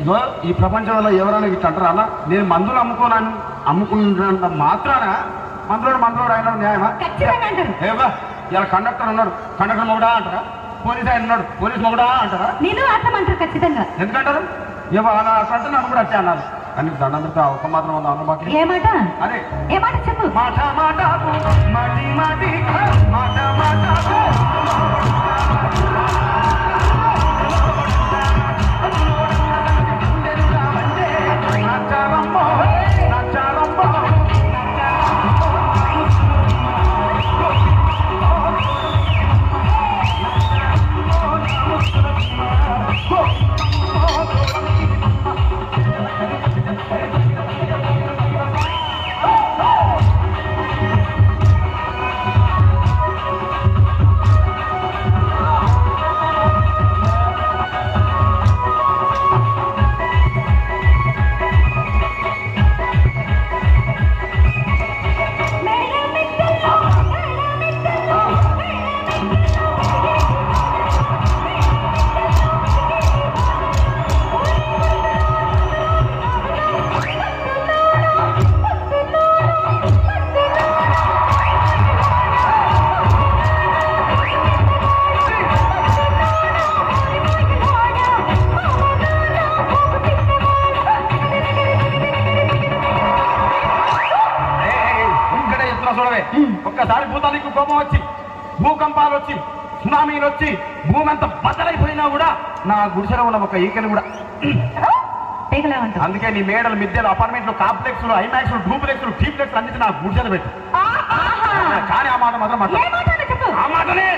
ఇగో ఈ ప్రపంచంలో ఎవరైనా ఇట్లా అంటారా అన్న? నేను మందులు అమ్ముకున్నంత మాత్రాన మందులోడు ఆయన న్యాయమా? ఏవా ఇలా కండక్టర్ ఉన్నాడు, కండక్టర్ మొగడా అంటారా? పోలీస్ ఆయన ఉన్నాడు, పోలీస్ మొగడా అంటారా? నేను అర్థమంటారు ఖచ్చితంగా. ఎందుకంటారు? ఏవో అలా అంటే నన్ను కూడా వచ్చా అన్నారు. కానీ దండం పెడితే ఒక మాత్రం ఉంది అన్న మాకు. ఏ మాట? అదే ఏ మాట చెప్పు. మాట మాట మాటి మాటి మాట మాట ఒక్కసారి భూతానికి కోపం వచ్చి, భూకంపాలు వచ్చి, సునామీలు వచ్చి, భూమి అంతా బద్దలైపోయినా కూడా నా గుడిసెలో ఉన్న ఒక ఈకలు కూడా. అందుకే నీ మేడలు, మిద్దెలు, అపార్ట్మెంట్లు, కాంప్లెక్స్లు, ఐమాక్స్లు, డూప్లెక్స్లు, టీప్లెక్స్లు అన్నిటి నా గుడిసెలు పెట్టు. కానీ ఆ మాట మాత్రం ఏ మాట చెప్పు. ఆ మాటనే